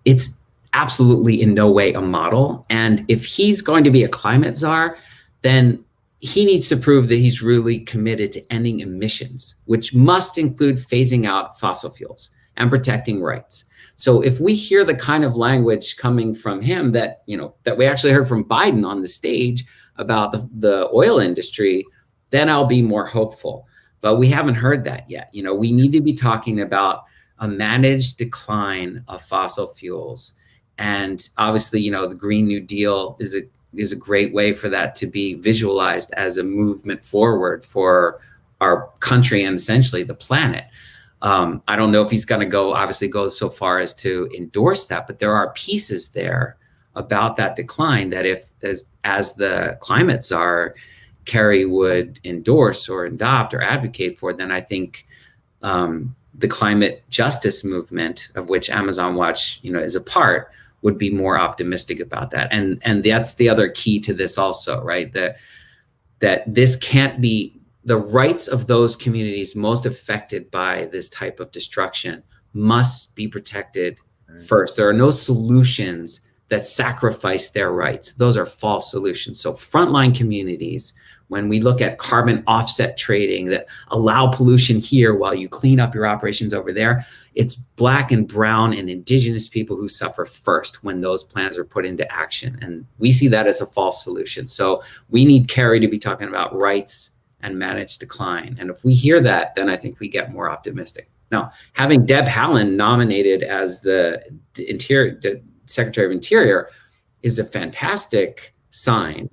Speaker 2: It's absolutely in no way a model. And if he's going to be a climate czar, then he needs to prove that he's really committed to ending emissions, which must include phasing out fossil fuels and protecting rights. So if we hear the kind of language coming from him that, you know, that we actually heard from Biden on the stage about the oil industry, then I'll be more hopeful. But we haven't heard that yet. You know, we need to be talking about a managed decline of fossil fuels. And obviously, you know, the Green New Deal is a great way for that to be visualized as a movement forward for our country and essentially the planet. I don't know if he's going to go so far as to endorse that, but there are pieces there about that decline that if, as the climate czar, Kerry would endorse or adopt or advocate for, then I think the climate justice movement, of which Amazon Watch, you know, is a part, would be more optimistic about that. And that's the other key to this also, right? That this can't be, the rights of those communities most affected by this type of destruction must be protected first. There are no solutions that sacrifice their rights. Those are false solutions. So frontline communities, when we look at carbon offset trading that allow pollution here while you clean up your operations over there, it's Black and brown and indigenous people who suffer first when those plans are put into action. And we see that as a false solution. So we need Kerry to be talking about rights and managed decline. And if we hear that, then I think we get more optimistic. Now, having Deb Haaland nominated as the Secretary of Interior is a fantastic sign.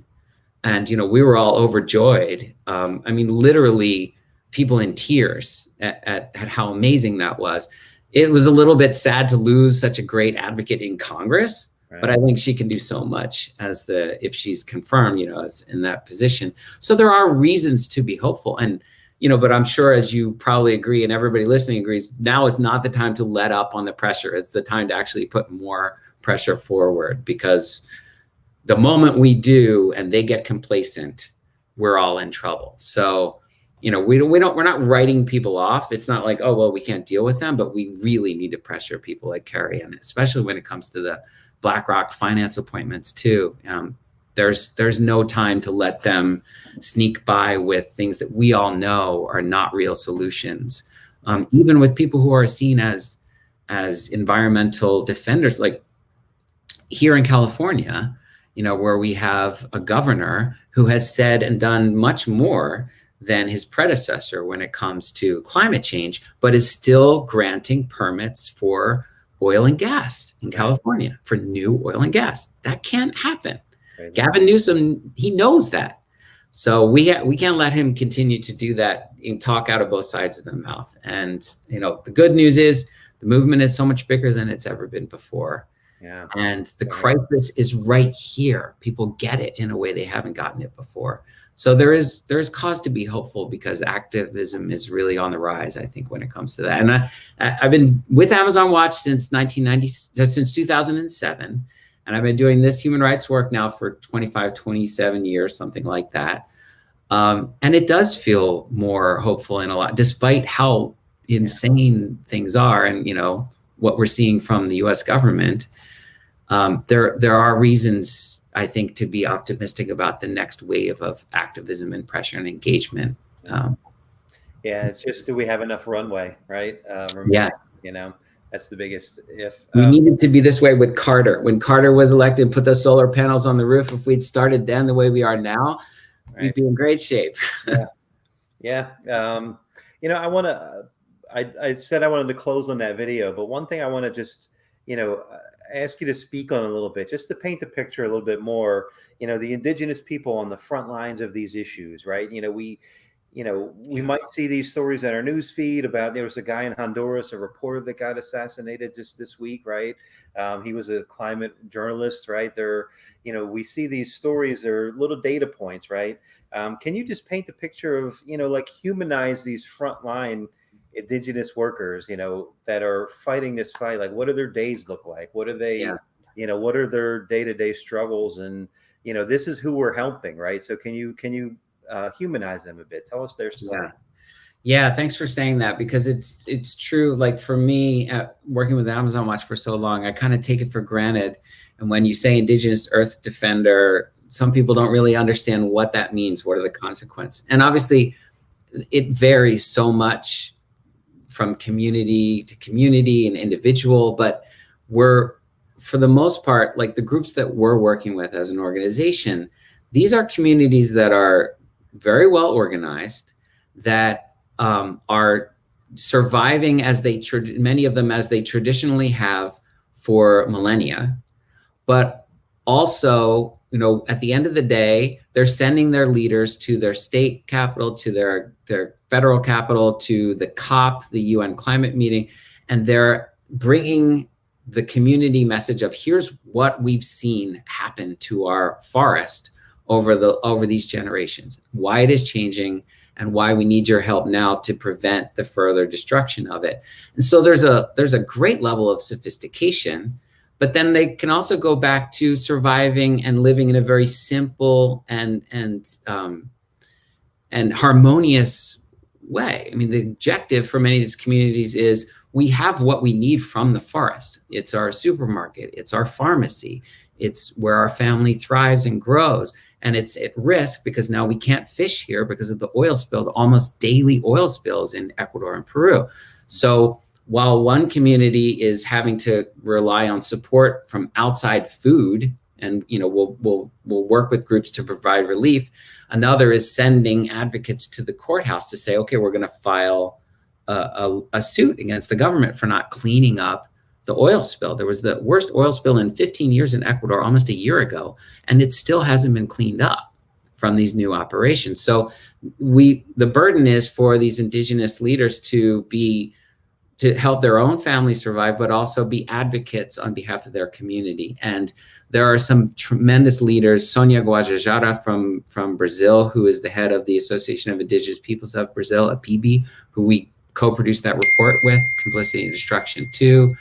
Speaker 2: And, we were all overjoyed. I mean, literally people in tears at how amazing that was. It was a little bit sad to lose such a great advocate in Congress, right. But I think she can do so much if she's confirmed, as in that position. So there are reasons to be hopeful. And, but I'm sure, as you probably agree, and everybody listening agrees, now is not the time to let up on the pressure. It's the time to actually put more pressure forward, because the moment we do and they get complacent, we're all in trouble. So, we're not writing people off. It's not like, oh, well, we can't deal with them, but we really need to pressure people like Kerry, and especially when it comes to the BlackRock finance appointments too. There's no time to let them sneak by with things that we all know are not real solutions. Even with people who are seen as environmental defenders, like here in California, where we have a governor who has said and done much more than his predecessor when it comes to climate change, but is still granting permits for oil and gas in California, for new oil and gas. That can't happen. Right. Gavin Newsom, he knows that. So we can't let him continue to do that and talk out of both sides of the mouth. And, the good news is the movement is so much bigger than it's ever been before. Yeah. And the crisis is right here. People get it in a way they haven't gotten it before. So there's cause to be hopeful, because activism is really on the rise, I think, when it comes to that. And I've been with Amazon Watch since 2007. And I've been doing this human rights work now for 25, 27 years, something like that. And it does feel more hopeful in a lot, despite how insane things are. And, what we're seeing from the US government, there are reasons, I think, to be optimistic about the next wave of activism and pressure and engagement.
Speaker 1: It's just, do we have enough runway, right?
Speaker 2: Yes.
Speaker 1: That's the biggest if.
Speaker 2: We needed to be this way with Carter. When Carter was elected and put those solar panels on the roof, if we'd started then the way we are now, we'd be in great shape.
Speaker 1: Yeah. I said I wanted to close on that video, but one thing I want to just, ask you to speak on a little bit, just to paint the picture a little bit more, the indigenous people on the front lines of these issues, right? We might see these stories in our news feed about, there was a guy in Honduras, a reporter that got assassinated just this week, right? He was a climate journalist, right? We see these stories, they're little data points, right? Can you just paint the picture of, like, humanize these frontline indigenous workers, that are fighting this fight? Like, what do their days look like? What are they, what are their day-to-day struggles? And, this is who we're helping, right? So can you humanize them a bit? Tell us their story.
Speaker 2: Yeah. Thanks for saying that, because it's true. Like, for me, working with Amazon Watch for so long, I kind of take it for granted. And when you say Indigenous Earth Defender, some people don't really understand what that means. What are the consequences? And obviously it varies so much from community to community and individual, but for the most part, like the groups that we're working with as an organization, these are communities that are very well organized, that are surviving many of them as they traditionally have for millennia, but also, at the end of the day, they're sending their leaders to their state capital, to their federal capital, to the COP, the UN climate meeting, and they're bringing the community message of, here's what we've seen happen to our forest over these generations, why it is changing, and why we need your help now to prevent the further destruction of it. And so there's a great level of sophistication, but then they can also go back to surviving and living in a very simple and harmonious way. I mean, the objective for many of these communities is, we have what we need from the forest. It's our supermarket, it's our pharmacy, it's where our family thrives and grows. And it's at risk because now we can't fish here because of the oil spill, the almost daily oil spills in Ecuador and Peru. So while one community is having to rely on support from outside food, and we'll work with groups to provide relief, another is sending advocates to the courthouse to say, okay, we're going to file a suit against the government for not cleaning up the oil spill. There was the worst oil spill in 15 years in Ecuador almost a year ago, and it still hasn't been cleaned up from these new operations. So the burden is for these indigenous leaders to help their own families survive, but also be advocates on behalf of their community. And there are some tremendous leaders, Sonia Guajajara from Brazil, who is the head of the Association of Indigenous Peoples of Brazil, APIB, who we co-produced that report with, Complicity and Destruction 2.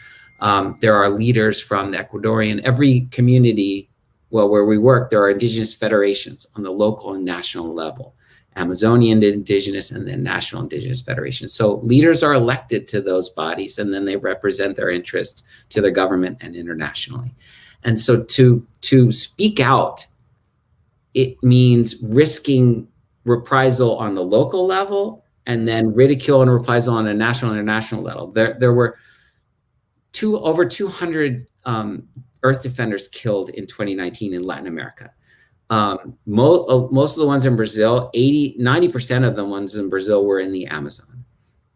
Speaker 2: There are leaders from the Ecuadorian, every community, where we work, there are indigenous federations on the local and national level. Amazonian Indigenous and then National Indigenous Federation. So leaders are elected to those bodies, and then they represent their interests to their government and internationally. And so to speak out, it means risking reprisal on the local level and then ridicule and reprisal on a national and international level. There were over 200 Earth defenders killed in 2019 in Latin America. Most of the ones in Brazil, 90% of the ones in Brazil were in the Amazon.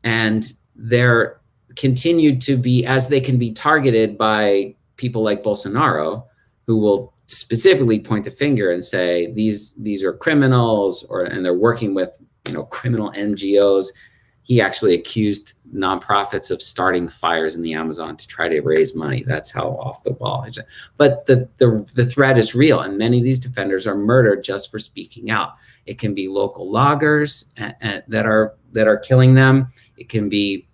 Speaker 2: And they're continued to be, as they can be targeted by people like Bolsonaro, who will specifically point the finger and say, these are criminals, and they're working with, criminal NGOs. He actually accused nonprofits of starting fires in the Amazon to try to raise money. That's how off the wall. But the threat is real, and many of these defenders are murdered just for speaking out. It can be local loggers that are killing them. It can be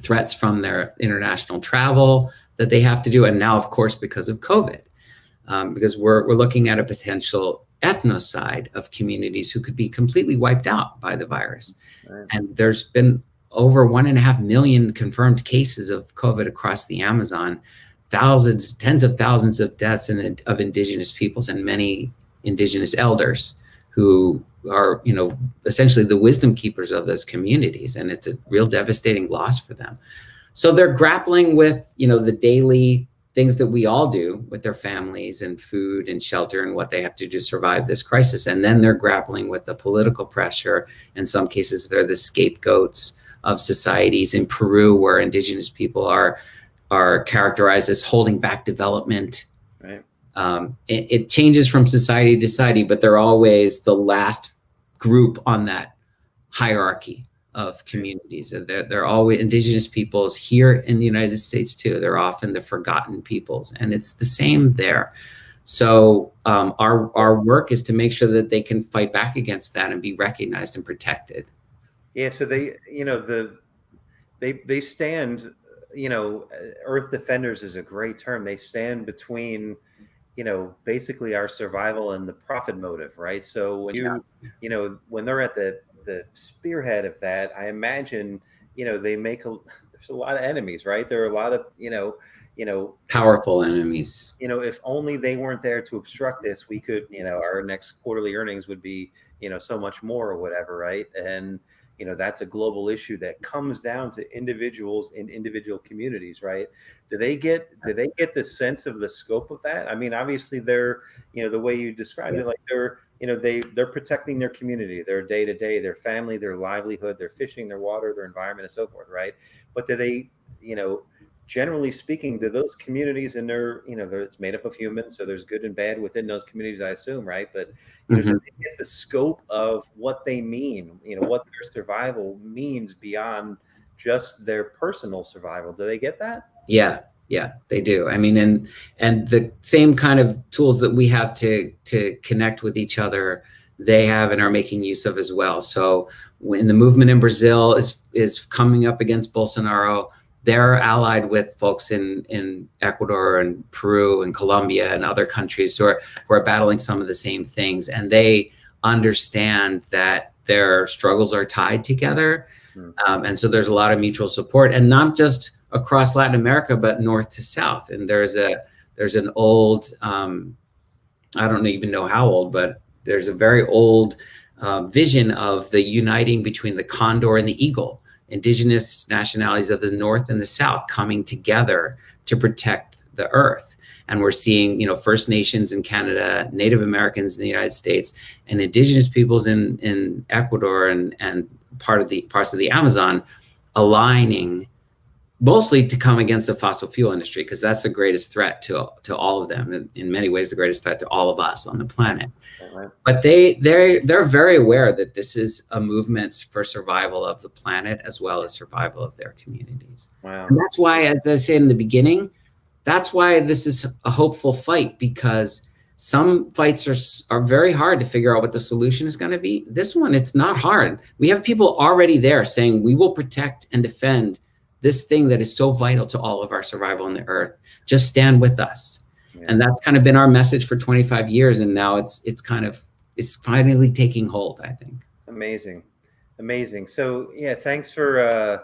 Speaker 2: threats from their international travel that they have to do, and now, of course, because of COVID, because we're looking at a potential ethnocide of communities who could be completely wiped out by the virus. Right. And there's been over 1.5 million confirmed cases of COVID across the Amazon, tens of thousands of deaths of indigenous peoples, and many indigenous elders who are, essentially the wisdom keepers of those communities. And it's a real devastating loss for them. So they're grappling with, the daily things that we all do with their families and food and shelter and what they have to do to survive this crisis. And then they're grappling with the political pressure. In some cases, they're the scapegoats of societies. In Peru, where indigenous people are characterized as holding back development. Right. It changes from society to society, but they're always the last group on that hierarchy of communities. They're always indigenous peoples here in the United States too. They're often the forgotten peoples, and it's the same there. So our work is to make sure that they can fight back against that and be recognized and protected.
Speaker 1: Yeah. So they stand. Earth defenders is a great term. They stand between, basically our survival and the profit motive, right? So when when they're at the spearhead of that, I imagine, there's a lot of enemies, right? There are a lot of,
Speaker 2: powerful enemies.
Speaker 1: If only they weren't there to obstruct this, we could, our next quarterly earnings would be, so much more or whatever, right? And, that's a global issue that comes down to individuals in individual communities, right? Do they get the sense of the scope of that? I mean, obviously they're, the way you described it, like they're protecting their community, their day to day, their family, their livelihood, their fishing, their water, their environment, and so forth, right? But do they, generally speaking, do those communities, and it's made up of humans, so there's good and bad within those communities, I assume, right? But do they get the scope of what they mean, what their survival means beyond just their personal survival? Do they get that?
Speaker 2: Yeah, they do. I mean, and the same kind of tools that we have to connect with each other, they have and are making use of as well. So when the movement in Brazil is coming up against Bolsonaro, they're allied with folks in Ecuador and Peru and Colombia and other countries who are battling some of the same things. And they understand that their struggles are tied together. And so there's a lot of mutual support, and not just across Latin America, but north to south. And there's an old, I don't even know how old, but there's a very old vision of the uniting between the condor and the eagle, indigenous nationalities of the North and the South coming together to protect the earth. And we're seeing, First Nations in Canada, Native Americans in the United States, and indigenous peoples in Ecuador and parts of the Amazon aligning, mostly to come against the fossil fuel industry, because that's the greatest threat to all of them. And in many ways, the greatest threat to all of us on the planet.
Speaker 1: Right.
Speaker 2: But they're very aware that this is a movement for survival of the planet as well as survival of their communities.
Speaker 1: Wow.
Speaker 2: And that's why, as I said in the beginning, that's why this is a hopeful fight, because some fights are very hard to figure out what the solution is going to be. This one, it's not hard. We have people already there saying, we will protect and defend this thing that is so vital to all of our survival on the earth. Just stand with us. Yeah. And that's kind of been our message for 25 years. And now it's finally taking hold, I think.
Speaker 1: Amazing. So yeah, thanks for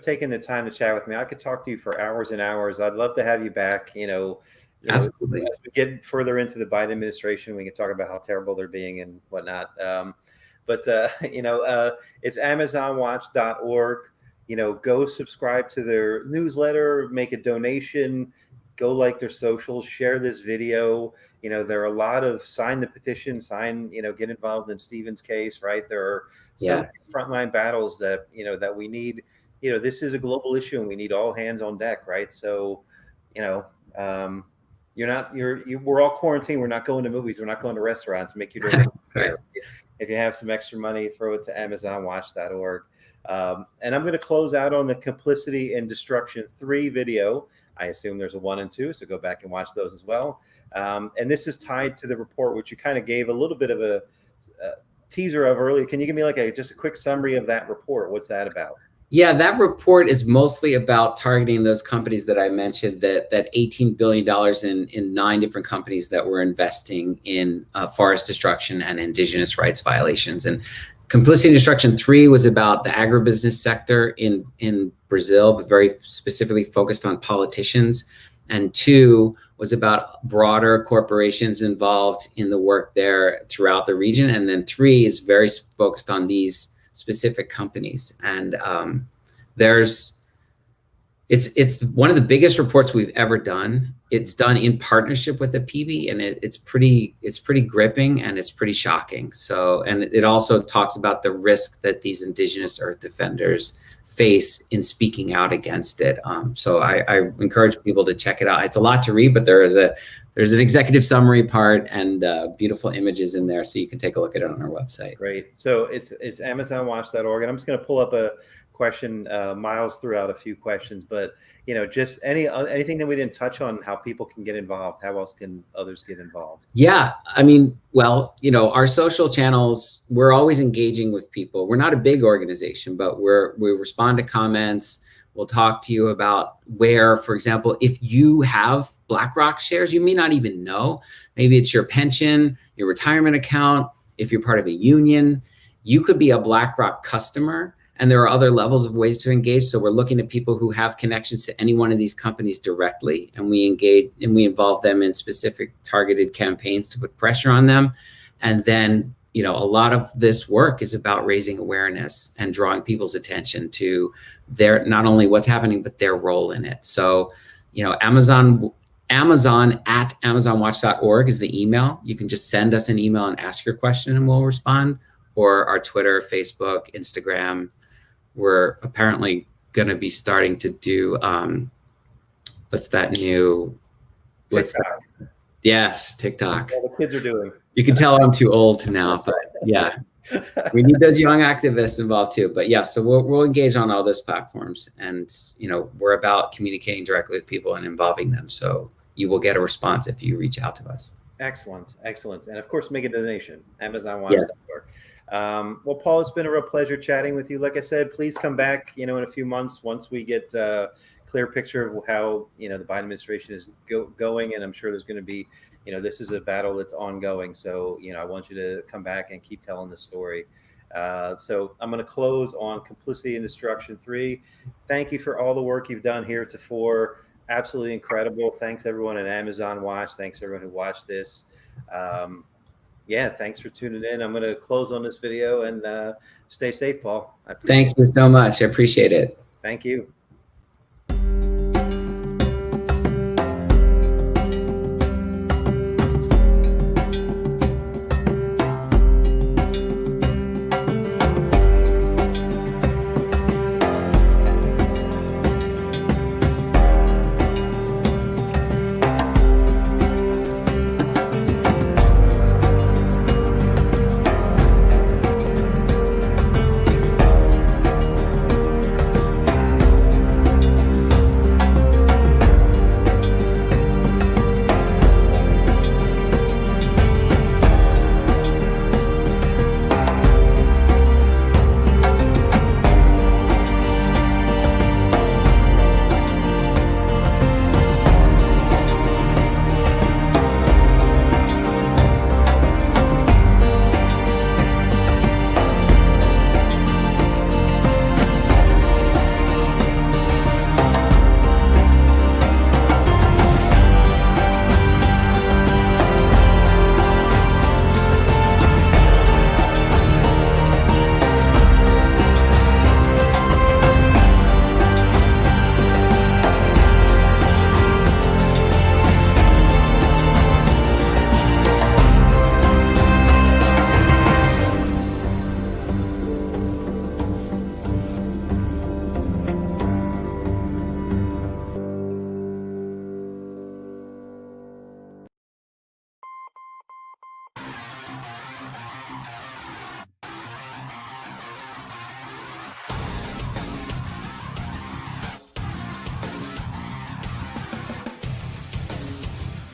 Speaker 1: taking the time to chat with me. I could talk to you for hours and hours. I'd love to have you back.
Speaker 2: Absolutely.
Speaker 1: As we get further into the Biden administration, we can talk about how terrible they're being and whatnot. It's AmazonWatch.org. Go subscribe to their newsletter, make a donation, go like their socials, share this video. There are a lot of sign the petition, get involved in Stephen's case, right? There are some frontline battles that we need. This is a global issue and we need all hands on deck, right? So, we're all quarantined. We're not going to movies. We're not going to restaurants. Make your donation.
Speaker 2: Right.
Speaker 1: If you have some extra money, throw it to AmazonWatch.org. And I'm going to close out on the Complicity and Destruction 3 video. I assume there's a 1 and 2, so go back and watch those as well. And this is tied to the report, which you kind of gave a little bit of a teaser of earlier. Can you give me just a quick summary of that report? What's that about?
Speaker 2: Yeah, that report is mostly about targeting those companies that I mentioned, that $18 billion in 9 different companies that were investing in forest destruction and indigenous rights violations. And Complicity and Destruction 3 was about the agribusiness sector in Brazil, but very specifically focused on politicians. And 2 was about broader corporations involved in the work there throughout the region. And then 3 is very focused on these specific companies. And it's one of the biggest reports we've ever done. It's done in partnership with the PB, and it's pretty gripping and it's pretty shocking. So, and it also talks about the risk that these indigenous earth defenders face in speaking out against it. So I encourage people to check it out. It's a lot to read, but there's an executive summary part and beautiful images in there, so you can take a look at it on our website.
Speaker 1: Great. So it's AmazonWatch.org, and I'm just going to pull up a question. Miles threw out a few questions, but just anything that we didn't touch on, how people can get involved. How else can others get involved?
Speaker 2: Yeah, I mean, well, our social channels, we're always engaging with people. We're not a big organization, but we respond to comments. We'll talk to you about where, for example, if you have BlackRock shares, you may not even know. Maybe it's your pension, your retirement account. If you're part of a union, you could be a BlackRock customer. And there are other levels of ways to engage. So we're looking at people who have connections to any one of these companies directly, and we engage and we involve them in specific targeted campaigns to put pressure on them. And then, a lot of this work is about raising awareness and drawing people's attention to not only what's happening, but their role in it. So, Amazon at AmazonWatch.org is the email. You can just send us an email and ask your question and we'll respond. Or our Twitter, Facebook, Instagram. We're apparently going to be starting to do, what's that new?
Speaker 1: TikTok.
Speaker 2: Yes, TikTok.
Speaker 1: All the kids are doing.
Speaker 2: You can tell I'm too old now, but yeah. We need those young activists involved too. But yeah, so we'll engage on all those platforms. And, we're about communicating directly with people and involving them. So you will get a response if you reach out to us.
Speaker 1: Excellent. And of course, make a donation, AmazonWatch.org. Well, Paul, it's been a real pleasure chatting with you. Like I said, please come back, in a few months once we get a clear picture of how, the Biden administration is going. And I'm sure there's going to be, this is a battle that's ongoing. So, I want you to come back and keep telling the story. So I'm going to close on Complicity and Destruction 3. Thank you for all the work you've done here heretofore. Absolutely incredible. Thanks everyone at Amazon Watch. Thanks everyone who watched this. Yeah, thanks for tuning in. I'm going to close on this video and stay safe, Paul.
Speaker 2: Thank you so much. I appreciate it.
Speaker 1: Thank you.